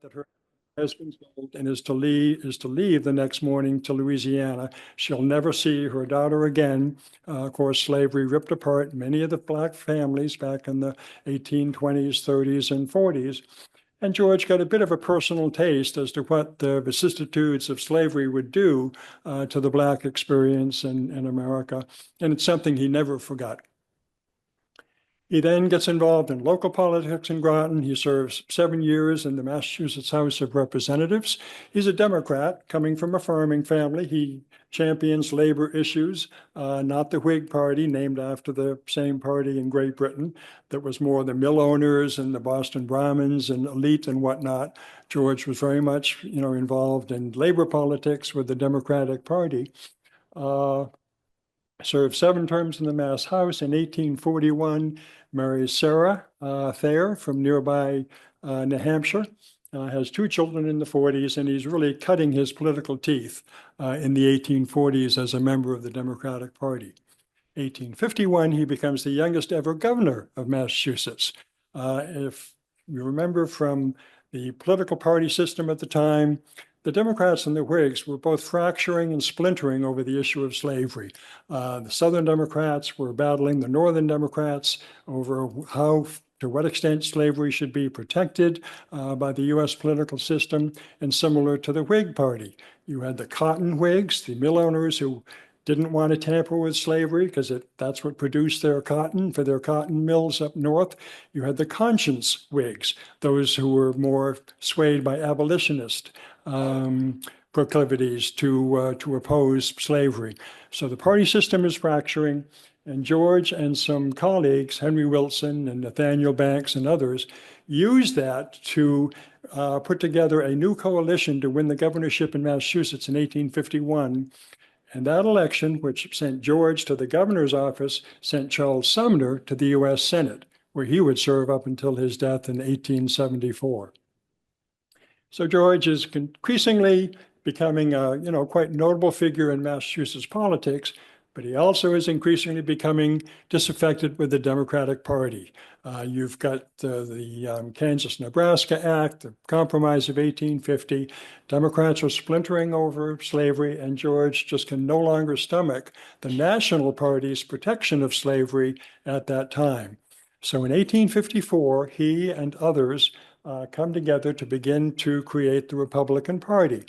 that her husband's old and is to leave the next morning to Louisiana. She'll never see her daughter again. Of course, slavery ripped apart many of the black families back in the 1820s, 30s, and 40s. And George got a bit of a personal taste as to what the vicissitudes of slavery would do to the black experience in America. And it's something he never forgot. He then gets involved in local politics in Groton. He serves 7 years in the Massachusetts House of Representatives. He's a Democrat coming from a farming family. He champions labor issues, not the Whig Party, named after the same party in Great Britain that was more the mill owners and the Boston Brahmins and elite and whatnot. George was very much, involved in labor politics with the Democratic Party. Served 7 terms in the Mass House. In 1841, marries Sarah Thayer from nearby New Hampshire. Has 2 children in the 40s, and he's really cutting his political teeth in the 1840s as a member of the Democratic Party. 1851, he becomes the youngest ever governor of Massachusetts. If you remember from the political party system at the time, the Democrats and the Whigs were both fracturing and splintering over the issue of slavery. The Southern Democrats were battling the Northern Democrats over to what extent slavery should be protected by the U.S. political system, and similar to the Whig Party. You had the Cotton Whigs, the mill owners who didn't want to tamper with slavery because that's what produced their cotton for their cotton mills up north. You had the conscience Whigs, those who were more swayed by abolitionist proclivities to oppose slavery. So the party system is fracturing, and George and some colleagues, Henry Wilson and Nathaniel Banks and others, used that to put together a new coalition to win the governorship in Massachusetts in 1851. And that election, which sent George to the governor's office, sent Charles Sumner to the U.S. Senate, where he would serve up until his death in 1874. So George is increasingly becoming a quite notable figure in Massachusetts politics, but he also is increasingly becoming disaffected with the Democratic Party. You've got the Kansas-Nebraska Act, the Compromise of 1850. Democrats are splintering over slavery, and George just can no longer stomach the National Party's protection of slavery at that time. So in 1854, he and others come together to begin to create the Republican Party.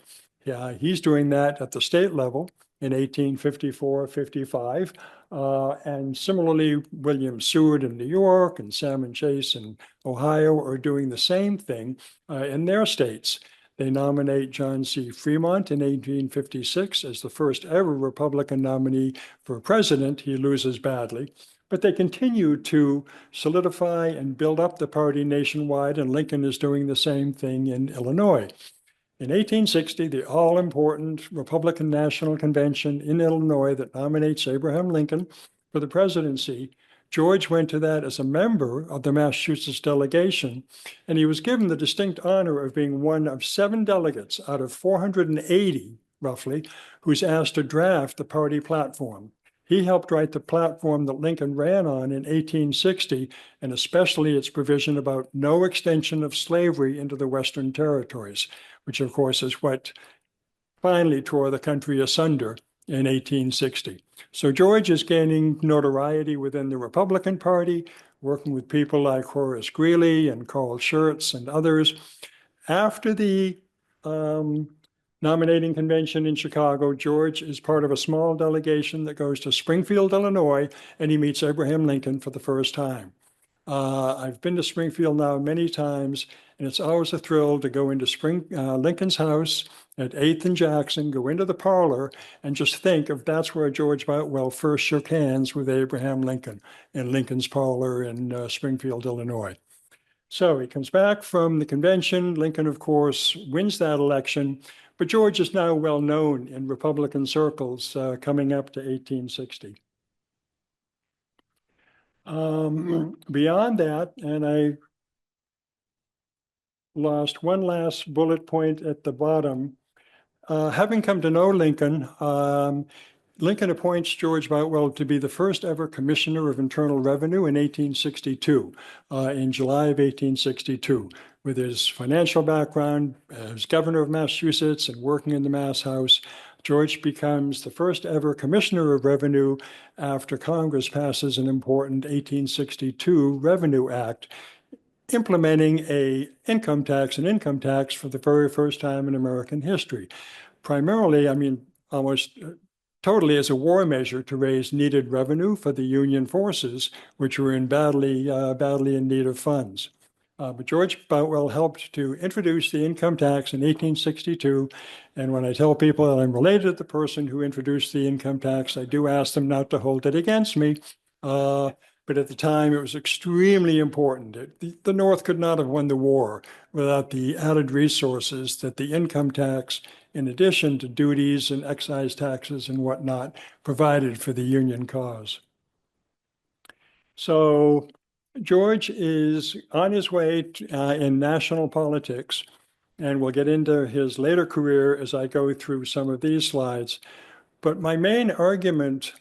He's doing that at the state level in 1854-55. And similarly, William Seward in New York and Salmon Chase in Ohio are doing the same thing in their states. They nominate John C. Fremont in 1856 as the first ever Republican nominee for president. He loses badly. But they continue to solidify and build up the party nationwide, and Lincoln is doing the same thing in Illinois. In 1860, the all-important Republican National Convention in Illinois that nominates Abraham Lincoln for the presidency, George went to that as a member of the Massachusetts delegation, and he was given the distinct honor of being one of 7 delegates out of 480, roughly, who's asked to draft the party platform. He helped write the platform that Lincoln ran on in 1860, and especially its provision about no extension of slavery into the Western territories, which of course is what finally tore the country asunder in 1860. So George is gaining notoriety within the Republican Party, working with people like Horace Greeley and Carl Schurz and others. After the nominating convention in Chicago, George is part of a small delegation that goes to Springfield, Illinois, and he meets Abraham Lincoln for the first time. I've been to Springfield now many times, and it's always a thrill to go into Lincoln's house at 8th and Jackson, go into the parlor, and just think of that's where George Boutwell first shook hands with Abraham Lincoln in Lincoln's parlor in Springfield, Illinois. So he comes back from the convention. Lincoln, of course, wins that election, but George is now well known in Republican circles coming up to 1860. Beyond that, and I lost one last bullet point at the bottom. Having come to know Lincoln, Lincoln appoints George Boutwell to be the first ever Commissioner of Internal Revenue in 1862, in July of 1862. With his financial background as governor of Massachusetts and working in the Mass House, George becomes the first ever commissioner of revenue after Congress passes an important 1862 Revenue Act, implementing an income tax for the very first time in American history. Primarily, almost totally as a war measure to raise needed revenue for the Union forces, which were badly in need of funds. But George Boutwell helped to introduce the income tax in 1862. And when I tell people that I'm related to the person who introduced the income tax, I do ask them not to hold it against me. But at the time, it was extremely important. The North could not have won the war without the added resources that the income tax, in addition to duties and excise taxes and whatnot, provided for the Union cause. So George is on his way in national politics, and we'll get into his later career as I go through some of these slides. But my main argument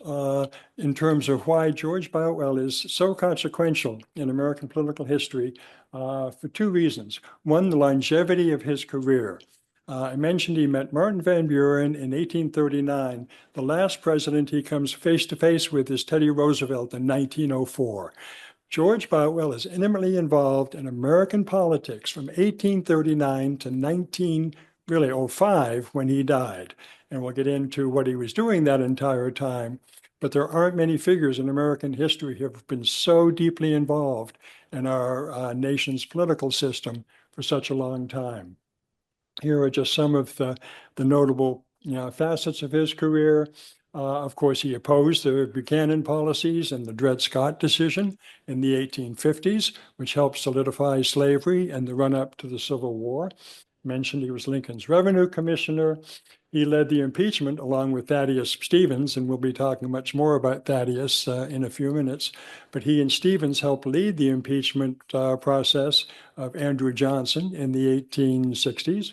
in terms of why George Boutwell is so consequential in American political history for two reasons. One, the longevity of his career. I mentioned he met Martin Van Buren in 1839. The last president he comes face to face with is Teddy Roosevelt in 1904. George Boutwell is intimately involved in American politics from 1839 to 1905 when he died. And we'll get into what he was doing that entire time. But there aren't many figures in American history who have been so deeply involved in our nation's political system for such a long time. Here are just some of the notable facets of his career. Of course, he opposed the Buchanan policies and the Dred Scott decision in the 1850s, which helped solidify slavery and the run-up to the Civil War. Mentioned he was Lincoln's revenue commissioner. He led the impeachment along with Thaddeus Stevens, and we'll be talking much more about Thaddeus in a few minutes. But he and Stevens helped lead the impeachment process of Andrew Johnson in the 1860s.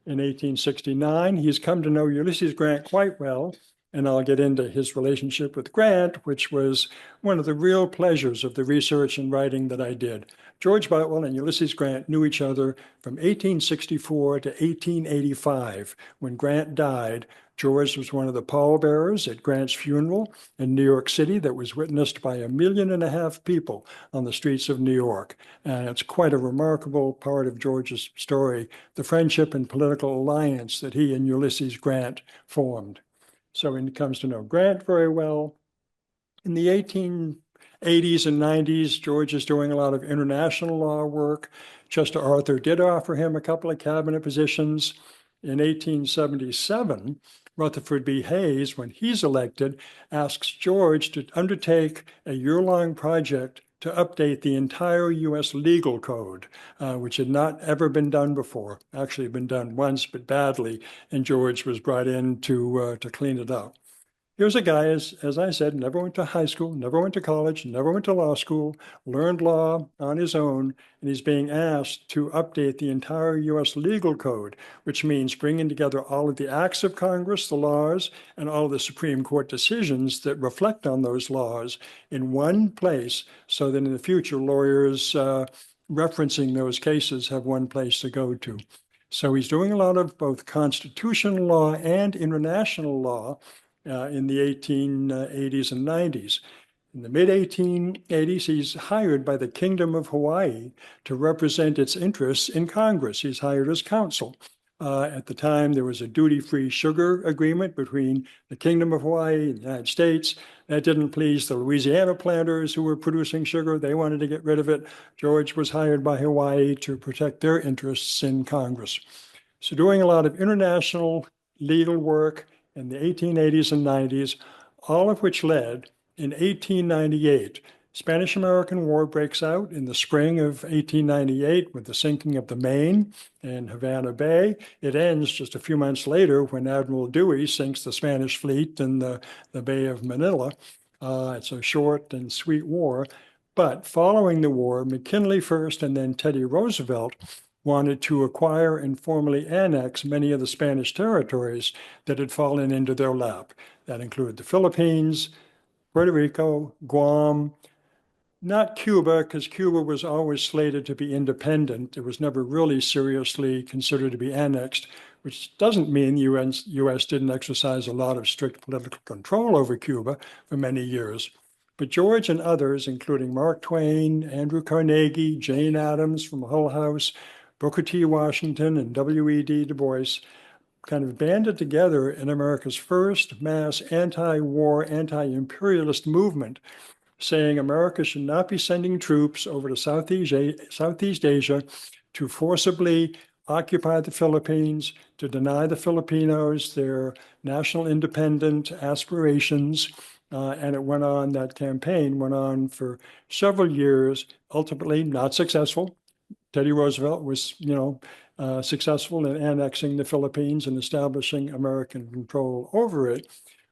In 1869, he's come to know Ulysses Grant quite well, and I'll get into his relationship with Grant, which was one of the real pleasures of the research and writing that I did. George Boutwell and Ulysses Grant knew each other from 1864 to 1885. When Grant died, George was one of the pallbearers at Grant's funeral in New York City that was witnessed by 1.5 million people on the streets of New York. And it's quite a remarkable part of George's story, the friendship and political alliance that he and Ulysses Grant formed. So he comes to know Grant very well. In the 1880s and 90s, George is doing a lot of international law work. Chester Arthur did offer him a couple of cabinet positions. In 1877, Rutherford B. Hayes, when he's elected, asks George to undertake a year-long project to update the entire U.S. legal code, which had not ever been done before. Actually been done once, but badly, and George was brought in to clean it up. Here's a guy, as I said, never went to high school, never went to college, never went to law school, learned law on his own, and he's being asked to update the entire U.S. legal code, which means bringing together all of the acts of Congress, the laws, and all of the Supreme Court decisions that reflect on those laws in one place, so that in the future, lawyers referencing those cases have one place to go to. So he's doing a lot of both constitutional law and international law in the 1880s and 90s. In the mid-1880s, he's hired by the Kingdom of Hawaii to represent its interests in Congress. He's hired as counsel. At the time, there was a duty-free sugar agreement between the Kingdom of Hawaii and the United States. That didn't please the Louisiana planters who were producing sugar. They wanted to get rid of it. George was hired by Hawaii to protect their interests in Congress. So doing a lot of international legal work in the 1880s and 90s, all of which led in 1898. Spanish-American War breaks out in the spring of 1898 with the sinking of the Maine in Havana Bay. It ends just a few months later when Admiral Dewey sinks the Spanish fleet in the Bay of Manila. It's a short and sweet war. But following the war, McKinley first and then Teddy Roosevelt wanted to acquire and formally annex many of the Spanish territories that had fallen into their lap. That included the Philippines, Puerto Rico, Guam, Not Cuba, because Cuba was always slated to be independent. It was never really seriously considered to be annexed, which doesn't mean the US didn't exercise a lot of strict political control over Cuba for many years. But George and others, including Mark Twain, Andrew Carnegie, Jane Addams from Hull House, Booker T. Washington, and W.E.B. Du Bois, kind of banded together in America's first mass anti-war, anti-imperialist movement, saying America should not be sending troops over to Southeast Asia to forcibly occupy the Philippines, to deny the Filipinos their national independent aspirations. And it went on, that campaign went on for several years, ultimately not successful. Teddy Roosevelt was, successful in annexing the Philippines and establishing American control over it.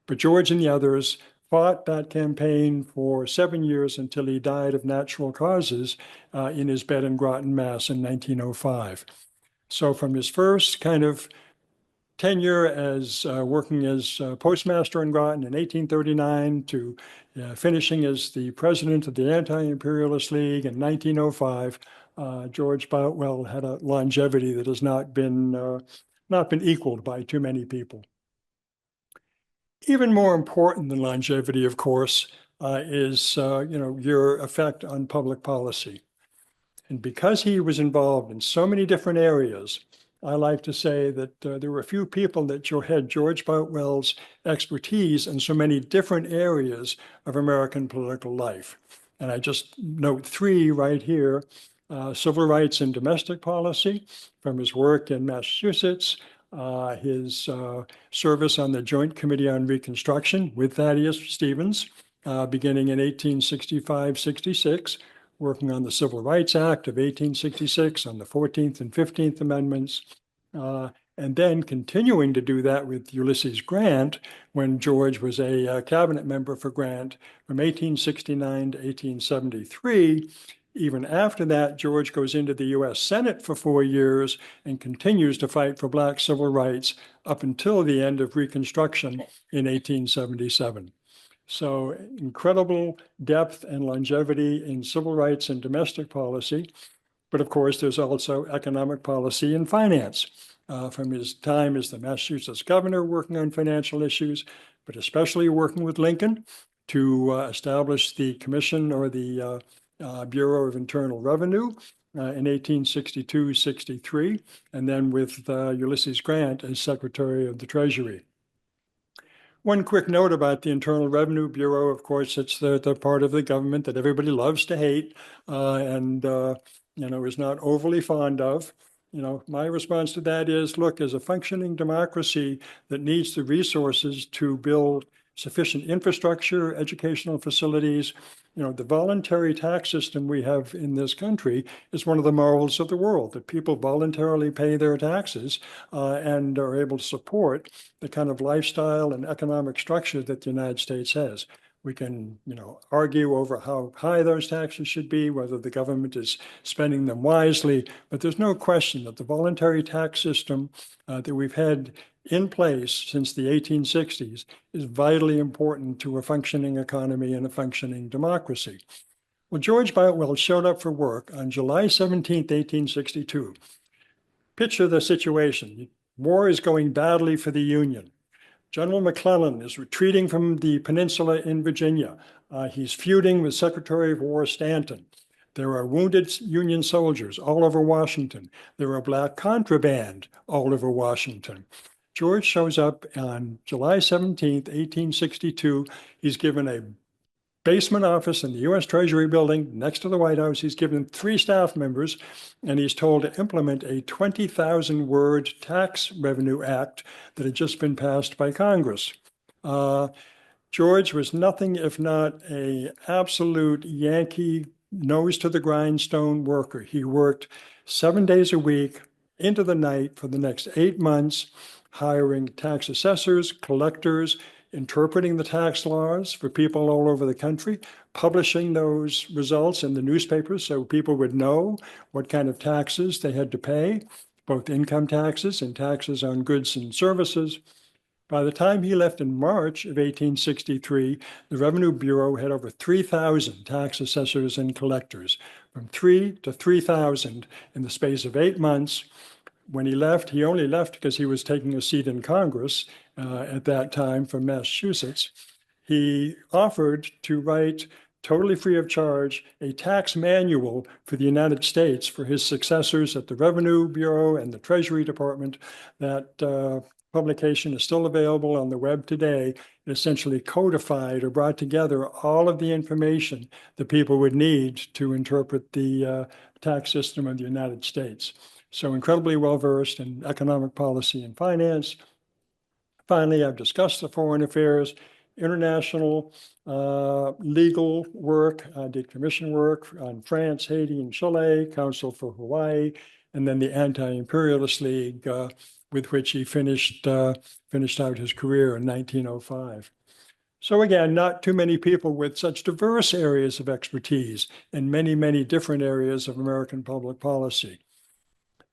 But George and the others fought that campaign for 7 years until he died of natural causes in his bed in Groton, Mass. In 1905. So from his first kind of tenure as working as postmaster in Groton in 1839 to finishing as the president of the Anti-Imperialist League in 1905, George Boutwell had a longevity that has not been equaled by too many people. Even more important than longevity, of course, is your effect on public policy. And because he was involved in so many different areas, I like to say that there were a few people that had George Boutwell's expertise in so many different areas of American political life. And I just note three right here: civil rights and domestic policy, from his work in Massachusetts, his service on the Joint Committee on Reconstruction with Thaddeus Stevens, beginning in 1865-66, working on the Civil Rights Act of 1866, on the 14th and 15th Amendments, and then continuing to do that with Ulysses Grant when George was a cabinet member for Grant from 1869 to 1873. Even after that, George goes into the US Senate for 4 years and continues to fight for Black civil rights up until the end of Reconstruction in 1877. So incredible depth and longevity in civil rights and domestic policy. But of course, there's also economic policy and finance from his time as the Massachusetts governor working on financial issues, but especially working with Lincoln to establish the commission or the Bureau of Internal Revenue in 1862-63, and then with Ulysses Grant as Secretary of the Treasury. One quick note about the Internal Revenue Bureau: of course, it's the part of the government that everybody loves to hate and is not overly fond of. My response to that is, look, as a functioning democracy that needs the resources to build sufficient infrastructure, educational facilities, the voluntary tax system we have in this country is one of the marvels of the world, that people voluntarily pay their taxes and are able to support the kind of lifestyle and economic structure that the United States has. We can, argue over how high those taxes should be, whether the government is spending them wisely, but there's no question that the voluntary tax system that we've had in place since the 1860s is vitally important to a functioning economy and a functioning democracy. Well, George Boutwell showed up for work on July 17th, 1862. Picture the situation. War is going badly for the Union. General McClellan is retreating from the peninsula in Virginia. He's feuding with Secretary of War Stanton. There are wounded Union soldiers all over Washington. There are Black contraband all over Washington. George shows up on July 17th, 1862. He's given a basement office in the U.S. Treasury building next to the White House. He's given 3 staff members, and he's told to implement a 20,000-word tax revenue act that had just been passed by Congress. George was nothing if not an absolute Yankee, nose to the grindstone worker. He worked 7 days a week into the night for the next 8 months, hiring tax assessors, collectors, interpreting the tax laws for people all over the country, publishing those results in the newspapers so people would know what kind of taxes they had to pay, both income taxes and taxes on goods and services. By the time he left in March of 1863, the Revenue Bureau had over 3,000 tax assessors and collectors, from 3 to 3,000 in the space of 8 months. When he left, he only left because he was taking a seat in Congress at that time from Massachusetts. He offered to write, totally free of charge, a tax manual for the United States for his successors at the Revenue Bureau and the Treasury Department. That publication is still available on the web today. It essentially codified or brought together all of the information that people would need to interpret the tax system of the United States. So incredibly well-versed in economic policy and finance. Finally, I've discussed the foreign affairs, international legal work. I did commission work on France, Haiti, and Chile, Council for Hawaii, and then the Anti-Imperialist League, with which he finished out his career in 1905. So again, not too many people with such diverse areas of expertise in many, many different areas of American public policy.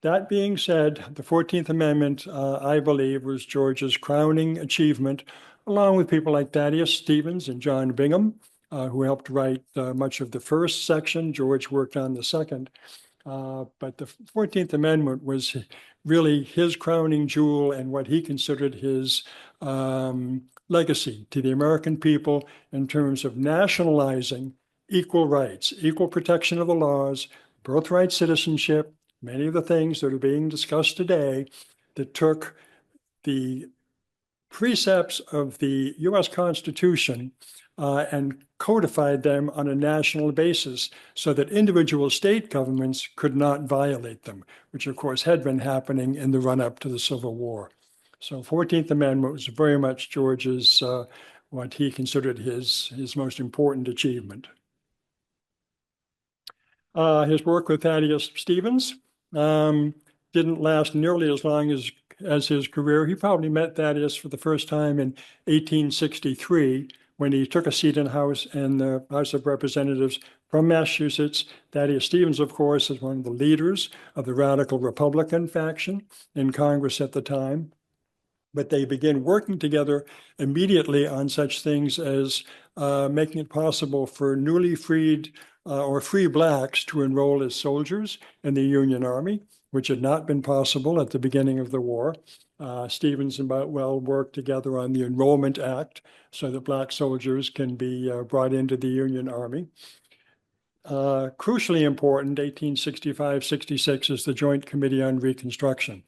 That being said, the 14th Amendment, I believe, was George's crowning achievement, along with people like Thaddeus Stevens and John Bingham, who helped write much of the first section. George worked on the second. But the 14th Amendment was really his crowning jewel and what he considered his legacy to the American people in terms of nationalizing equal rights, equal protection of the laws, birthright citizenship, many of the things that are being discussed today that took the precepts of the US Constitution and codified them on a national basis so that individual state governments could not violate them, which of course had been happening in the run-up to the Civil War. So 14th Amendment was very much George's, what he considered his most important achievement. His work with Thaddeus Stevens didn't last nearly as long as his career. He probably met Thaddeus for the first time in 1863 when he took a seat in the House of Representatives from Massachusetts. Thaddeus Stevens, of course, is one of the leaders of the radical Republican faction in Congress at the time. But they begin working together immediately on such things as making it possible for newly freed or free blacks to enroll as soldiers in the Union Army, which had not been possible at the beginning of the war. Stevens and Boutwell worked together on the Enrollment Act so that black soldiers can be brought into the Union Army. Crucially important, 1865-66 is the Joint Committee on Reconstruction.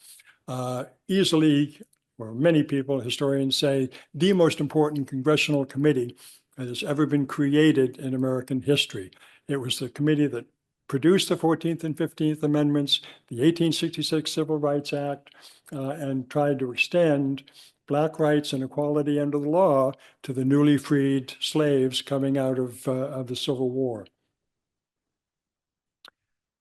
Easily, or many people, historians say, the most important congressional committee that has ever been created in American history. It was the committee that produced the 14th and 15th Amendments, the 1866 Civil Rights Act, and tried to extend black rights and equality under the law to the newly freed slaves coming out of the Civil War.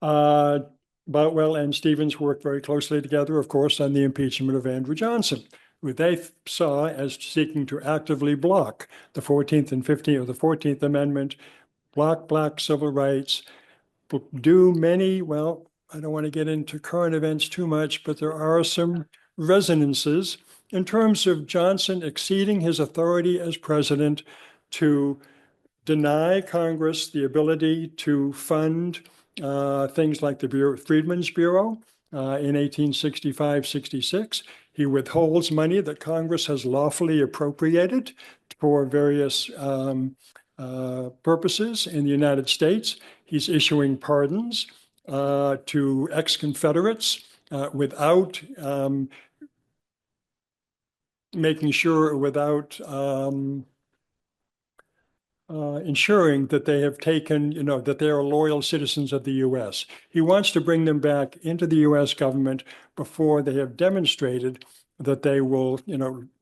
Boutwell and Stevens worked very closely together, of course, on the impeachment of Andrew Johnson, who they saw as seeking to actively block the 14th and 15th, or the 14th Amendment, block black civil rights, do many, well, I don't want to get into current events too much, but there are some resonances in terms of Johnson exceeding his authority as president to deny Congress the ability to fund things like the Freedmen's Bureau in 1865-66. He withholds money that Congress has lawfully appropriated for various purposes in the United States. He's issuing pardons to ex-Confederates without ensuring that they have taken, that they are loyal citizens of the U.S. He wants to bring them back into the U.S. government before they have demonstrated that they will,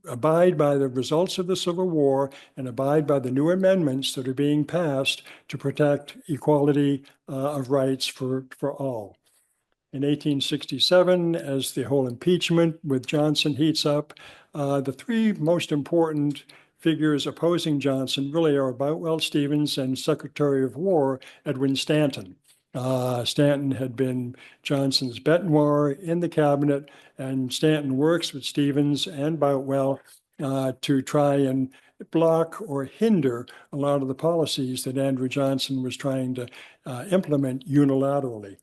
abide by the results of the Civil War and abide by the new amendments that are being passed to protect equality of rights for all. In 1867, as the whole impeachment with Johnson heats up, the three most important figures opposing Johnson really are Boutwell Stevens and Secretary of War Edwin Stanton. Stanton had been Johnson's bête noir in the cabinet, and Stanton works with Stevens and Boutwell to try and block or hinder a lot of the policies that Andrew Johnson was trying to implement unilaterally.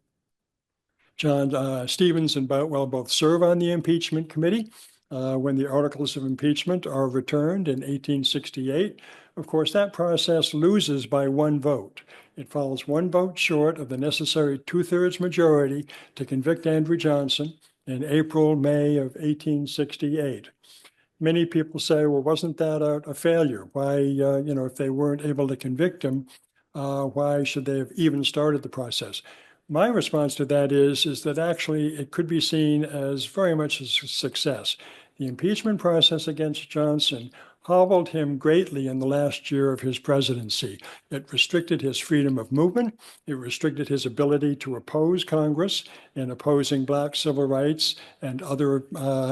Stevens and Boutwell both serve on the impeachment committee when the articles of impeachment are returned in 1868. Of course, that process loses by one vote. It falls one vote short of the necessary two-thirds majority to convict Andrew Johnson in April, May of 1868. Many people say, well, wasn't that a failure? Why, if they weren't able to convict him, why should they have even started the process? My response to that is that actually it could be seen as very much a success. The impeachment process against Johnson hobbled him greatly in the last year of his presidency. It restricted his freedom of movement. It restricted his ability to oppose Congress in opposing Black civil rights and other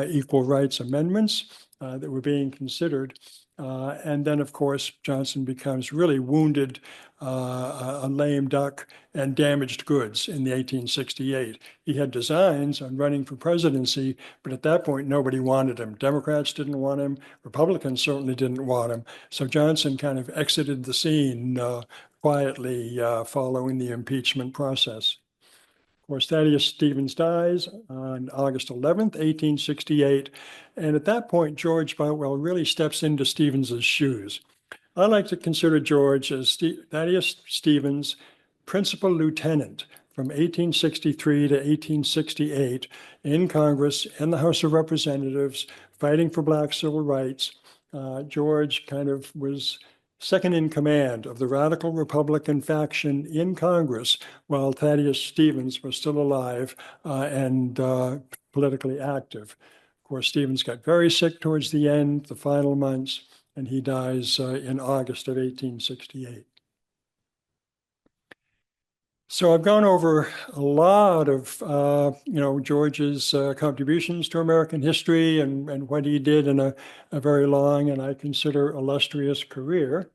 equal rights amendments that were being considered. And then, of course, Johnson becomes really wounded, a lame duck, and damaged goods in the 1868. He had designs on running for presidency, but at that point, nobody wanted him. Democrats didn't want him. Republicans certainly didn't want him. So Johnson kind of exited the scene quietly following the impeachment process. Of course, Thaddeus Stevens dies on August 11th, 1868. And at that point, George Boutwell really steps into Stevens's shoes. I like to consider George as Thaddeus Stevens' principal lieutenant from 1863 to 1868 in Congress, in the House of Representatives, fighting for Black civil rights. George kind of was second in command of the radical Republican faction in Congress while Thaddeus Stevens was still alive and politically active. Of course, Stevens got very sick towards the end, the final months, and he dies in August of 1868. So I've gone over a lot of, George's contributions to American history and what he did in a very long and I consider illustrious career.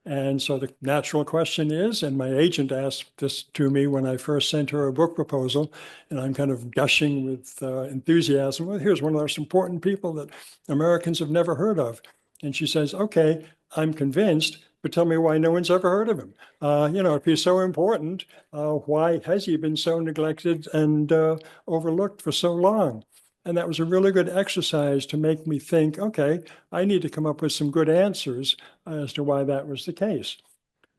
And so the natural question is, and my agent asked this to me when I first sent her a book proposal, and I'm kind of gushing with enthusiasm. Well, here's one of the most important people that Americans have never heard of. And she says, okay, I'm convinced, but tell me why no one's ever heard of him. If he's so important, why has he been so neglected and overlooked for so long? And that was a really good exercise to make me think, okay, I need to come up with some good answers as to why that was the case.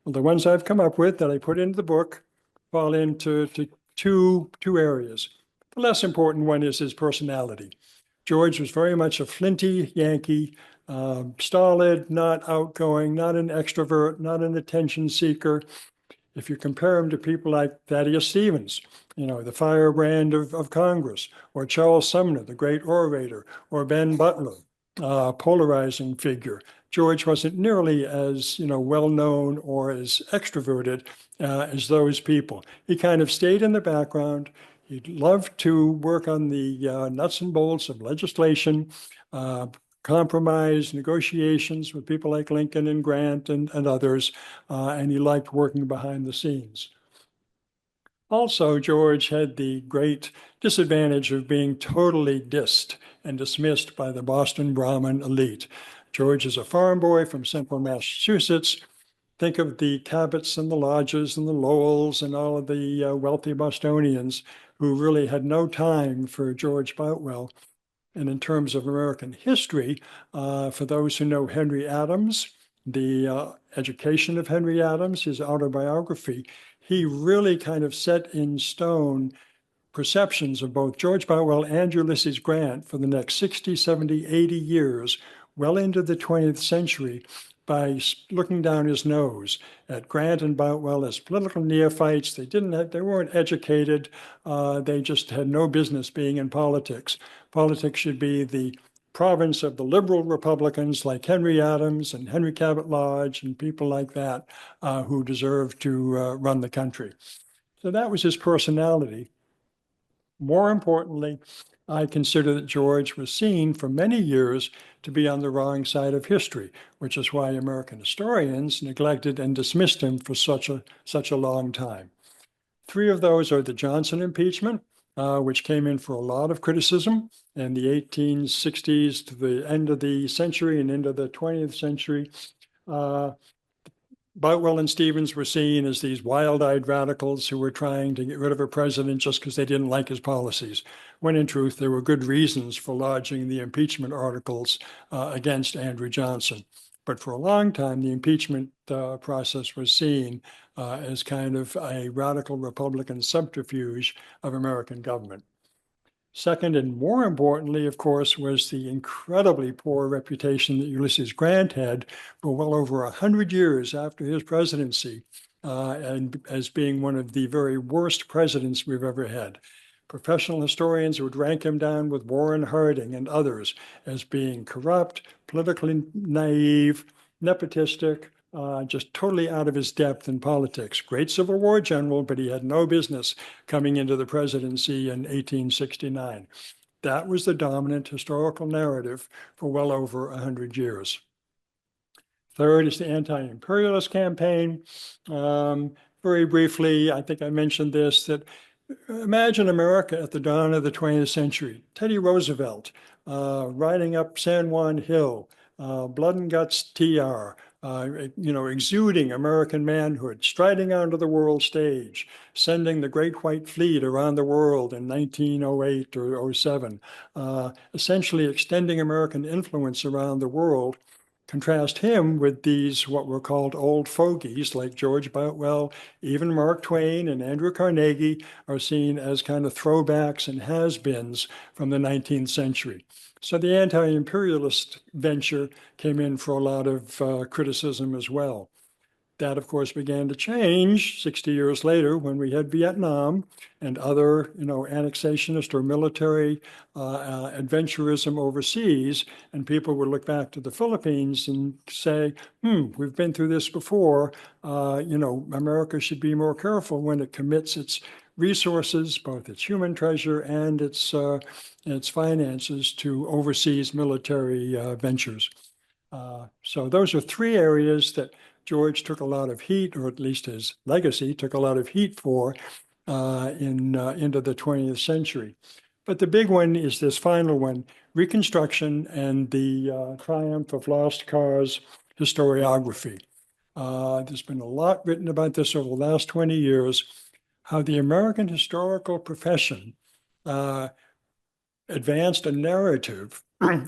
Well, the ones I've come up with that I put into the book fall into two areas. The less important one is his personality. George was very much a flinty Yankee, stolid, not outgoing, not an extrovert, not an attention seeker. If you compare him to people like Thaddeus Stevens, the firebrand of Congress, or Charles Sumner, the great orator, or Ben Butler, polarizing figure, George wasn't nearly as well-known or as extroverted as those people. He kind of stayed in the background. He loved to work on the nuts and bolts of legislation, compromise, negotiations with people like Lincoln and Grant and others, and he liked working behind the scenes. Also, George had the great disadvantage of being totally dissed and dismissed by the Boston Brahmin elite. George is a farm boy from central Massachusetts. Think of the Cabots and the Lodges and the Lowells and all of the wealthy Bostonians who really had no time for George Boutwell. And in terms of American history, for those who know Henry Adams, the education of Henry Adams, his autobiography, he really kind of set in stone perceptions of both George Boutwell and Ulysses Grant for the next 60, 70, 80 years, well into the 20th century, by looking down his nose at Grant and Boutwell as political neophytes. They weren't educated. They just had no business being in politics. Politics should be the province of the liberal Republicans like Henry Adams and Henry Cabot Lodge and people like that who deserved to run the country. So that was his personality. More importantly, I consider that George was seen for many years to be on the wrong side of history, which is why American historians neglected and dismissed him for such a long time. Three of those are the Johnson impeachment, which came in for a lot of criticism in the 1860s to the end of the century and into the 20th century. Boutwell and Stevens were seen as these wild-eyed radicals who were trying to get rid of a president just because they didn't like his policies, when in truth there were good reasons for lodging the impeachment articles against Andrew Johnson. But for a long time, the impeachment process was seen as kind of a radical Republican subterfuge of American government. Second, and more importantly, of course, was the incredibly poor reputation that Ulysses Grant had for well over 100 years after his presidency, and as being one of the very worst presidents we've ever had. Professional historians would rank him down with Warren Harding and others as being corrupt, politically naive, nepotistic, just totally out of his depth in politics. Great Civil War general, but he had no business coming into the presidency in 1869. That was the dominant historical narrative for well over 100 years. Third is the anti-imperialist campaign. Very briefly, I think I mentioned this, that imagine America at the dawn of the 20th century. Teddy Roosevelt riding up San Juan Hill, blood and guts TR, exuding American manhood, striding onto the world stage, sending the Great White Fleet around the world in 1908 or 07, essentially extending American influence around the world. Contrast him with these, what were called old fogies like George Boutwell, even Mark Twain and Andrew Carnegie are seen as kind of throwbacks and has-beens from the 19th century. So the anti-imperialist venture came in for a lot of criticism as well. That, of course, began to change 60 years later when we had Vietnam and other, annexationist or military adventurism overseas. And people would look back to the Philippines and say, we've been through this before. America should be more careful when it commits its resources, both its human treasure and its finances, to overseas military ventures. So those are three areas that George took a lot of heat, or at least his legacy took a lot of heat for into the 20th century. But the big one is this final one, Reconstruction and the triumph of lost cause historiography. There's been a lot written about this over the last 20 years, how the American historical profession advanced a narrative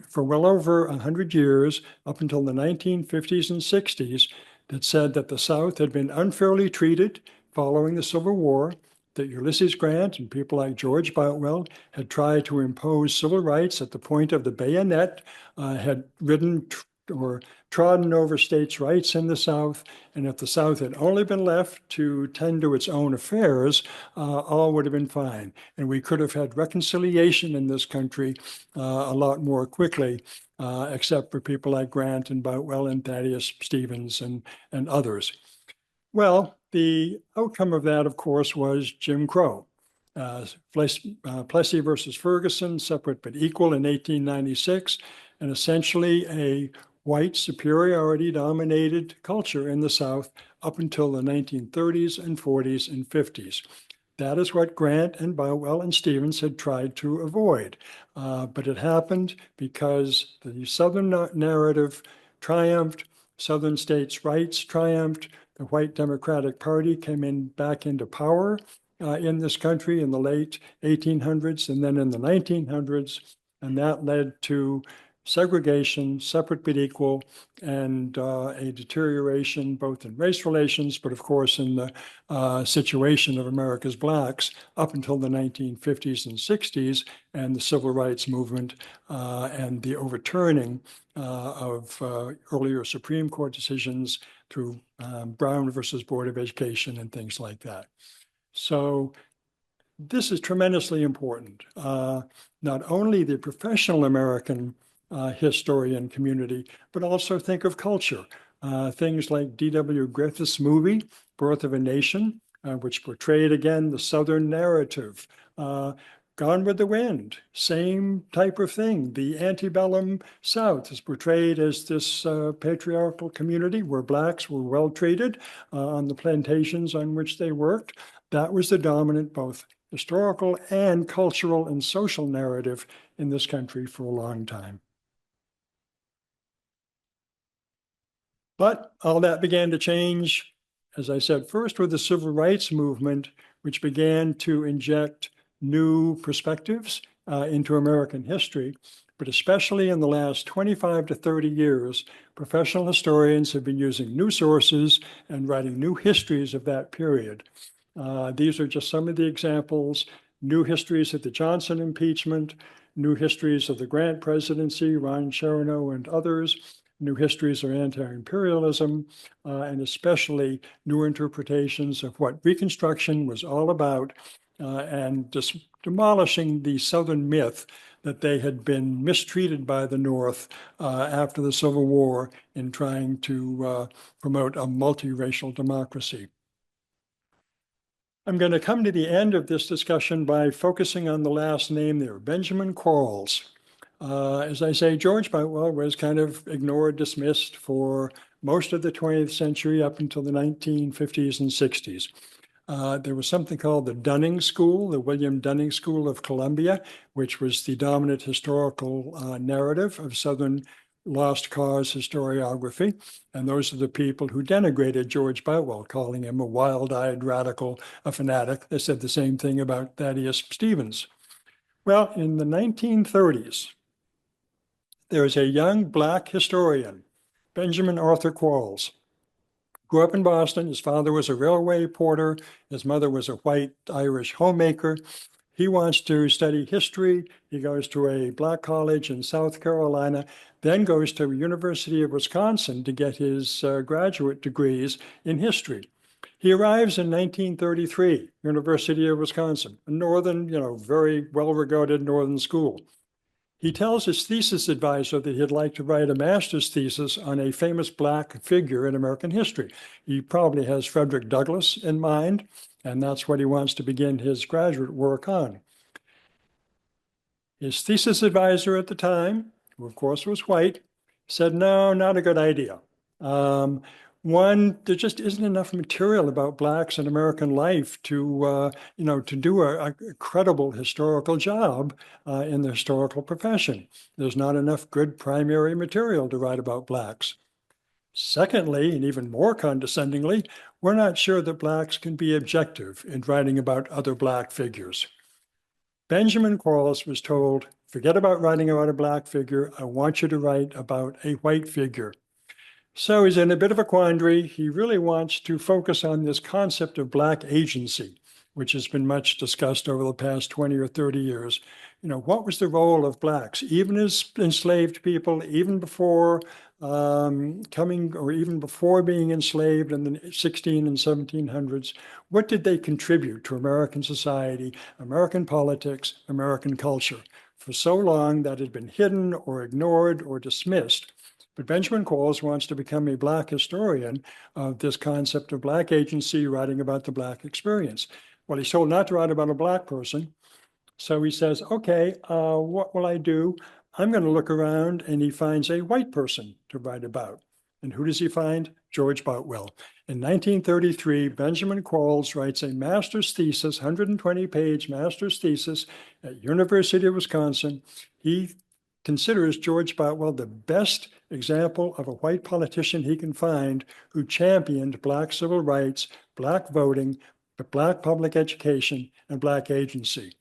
for well over 100 years, up until the 1950s and 60s, that said that the South had been unfairly treated following the Civil War, that Ulysses Grant and people like George Boutwell had tried to impose civil rights at the point of the bayonet, had ridden or trodden over states' rights in the South, and if the South had only been left to tend to its own affairs, all would have been fine. And we could have had reconciliation in this country a lot more quickly, except for people like Grant and Boutwell and Thaddeus, Stevens, and others. Well, the outcome of that, of course, was Jim Crow. Plessy versus Ferguson, separate but equal in 1896, and essentially a white superiority dominated culture in the South up until the 1930s and 40s and 50s. That is what Grant and Boutwell and Stevens had tried to avoid. But it happened because the Southern narrative triumphed, Southern states' rights triumphed, the white Democratic Party came back into power in this country in the late 1800s and then in the 1900s, and that led to segregation, separate but equal, and a deterioration both in race relations, but of course in the situation of America's blacks up until the 1950s and 60s, and the civil rights movement and the overturning of earlier Supreme Court decisions through Brown versus Board of Education and things like that. So this is tremendously important. Not only the professional American historian community, but also think of culture. Things like D.W. Griffith's movie, Birth of a Nation, which portrayed again the Southern narrative. Gone with the Wind, same type of thing. The antebellum South is portrayed as this patriarchal community where blacks were well treated on the plantations on which they worked. That was the dominant both historical and cultural and social narrative in this country for a long time. But all that began to change, as I said, first with the civil rights movement, which began to inject new perspectives into American history. But especially in the last 25 to 30 years, professional historians have been using new sources and writing new histories of that period. These are just some of the examples: new histories of the Johnson impeachment, new histories of the Grant presidency, Ron Chernow and others, new histories of anti-imperialism, and especially new interpretations of what Reconstruction was all about, and just demolishing the Southern myth that they had been mistreated by the North after the Civil War in trying to promote a multiracial democracy. I'm going to come to the end of this discussion by focusing on the last name there, Benjamin Quarles. As I say, George Boutwell was kind of ignored, dismissed for most of the 20th century up until the 1950s and 60s. There was something called the Dunning School, the William Dunning School of Columbia, which was the dominant historical narrative of Southern lost cause historiography. And those are the people who denigrated George Boutwell, calling him a wild-eyed radical, a fanatic. They said the same thing about Thaddeus Stevens. Well, in the 1930s, there was a young Black historian, Benjamin Arthur Quarles. Grew up in Boston. His father was a railway porter. His mother was a white Irish homemaker. He wants to study history. He goes to a Black college in South Carolina, then goes to the University of Wisconsin to get his graduate degrees in history. He arrives in 1933, University of Wisconsin, a northern, very well-regarded northern school. He tells his thesis advisor that he'd like to write a master's thesis on a famous Black figure in American history. He probably has Frederick Douglass in mind, and that's what he wants to begin his graduate work on. His thesis advisor at the time, who of course was white, said, no, not a good idea. One, there just isn't enough material about Blacks in American life to do a credible historical job in the historical profession. There's not enough good primary material to write about Blacks. Secondly, and even more condescendingly, we're not sure that Blacks can be objective in writing about other Black figures. Benjamin Quarles was told, forget about writing about a Black figure. I want you to write about a white figure. So he's in a bit of a quandary. He really wants to focus on this concept of Black agency, which has been much discussed over the past 20 or 30 years. What was the role of Blacks, even as enslaved people, even before even before being enslaved in the 16 and 1700s? What did they contribute to American society, American politics, American culture? For so long, that had been hidden or ignored or dismissed. But Benjamin Quarles wants to become a Black historian of this concept of Black agency, writing about the Black experience. Well, he's told not to write about a Black person. So he says, okay, what will I do? I'm going to look around, and he finds a white person to write about. And who does he find? George Boutwell. In 1933, Benjamin Quarles writes a master's thesis, 120-page master's thesis at University of Wisconsin. He considers George Boutwell the best example of a white politician he can find who championed Black civil rights, Black voting, Black public education, and Black agency.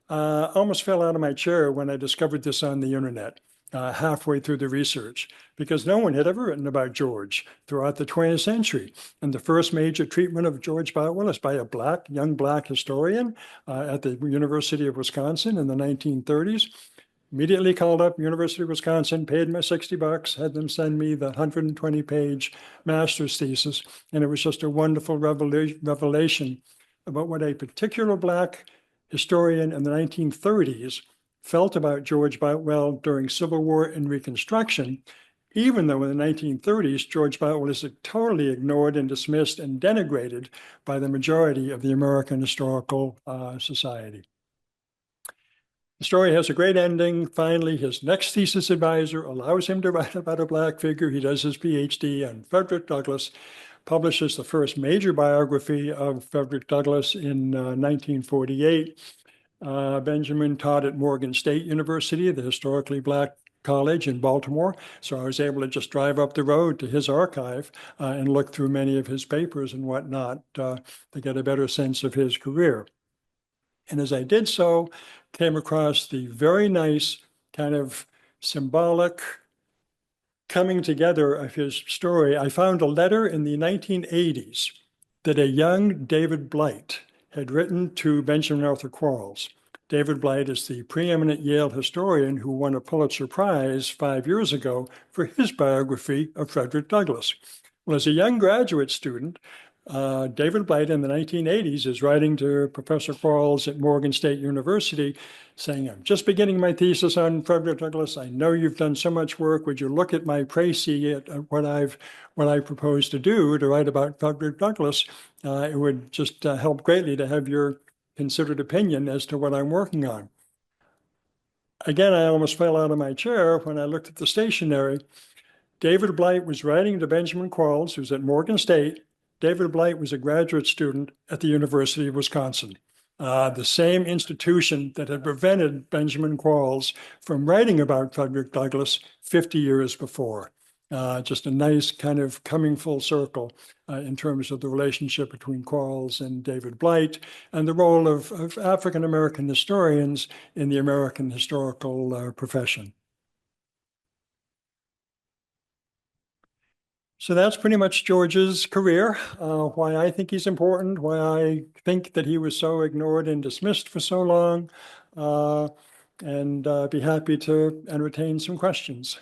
I almost fell out of my chair when I discovered this on the internet halfway through the research, because no one had ever written about George throughout the 20th century. And the first major treatment of George Boutwell is by a young Black historian at the University of Wisconsin in the 1930s. Immediately called up University of Wisconsin, paid my $60, had them send me the 120-page master's thesis, and it was just a wonderful revelation about what a particular Black historian in the 1930s felt about George Boutwell during Civil War and Reconstruction, even though in the 1930s, George Boutwell is totally ignored and dismissed and denigrated by the majority of the American Historical Society. The story has a great ending. Finally, his next thesis advisor allows him to write about a Black figure. He does his PhD on Frederick Douglass. publishes the first major biography of Frederick Douglass in 1948. Benjamin taught at Morgan State University, the historically Black college in Baltimore. So I was able to just drive up the road to his archive and look through many of his papers and whatnot to get a better sense of his career. And as I did so, came across the very nice kind of symbolic coming together of his story. I found a letter in the 1980s that a young David Blight had written to Benjamin Arthur Quarles. David Blight is the preeminent Yale historian who won a Pulitzer Prize 5 years ago for his biography of Frederick Douglass. Well, as a young graduate student, David Blight in the 1980s is writing to Professor Quarles at Morgan State University saying, I'm just beginning my thesis on Frederick Douglass. I know you've done so much work. Would you look at my précis at what I propose to do to write about Frederick Douglass? It would just help greatly to have your considered opinion as to what I'm working on. Again, I almost fell out of my chair when I looked at the stationery. David Blight was writing to Benjamin Quarles, who's at Morgan State. David Blight was a graduate student at the University of Wisconsin, the same institution that had prevented Benjamin Quarles from writing about Frederick Douglass 50 years before. Just a nice kind of coming full circle in terms of the relationship between Quarles and David Blight and the role of African-American historians in the American historical profession. So that's pretty much George's career, why I think he's important, why I think that he was so ignored and dismissed for so long, and be happy to entertain some questions.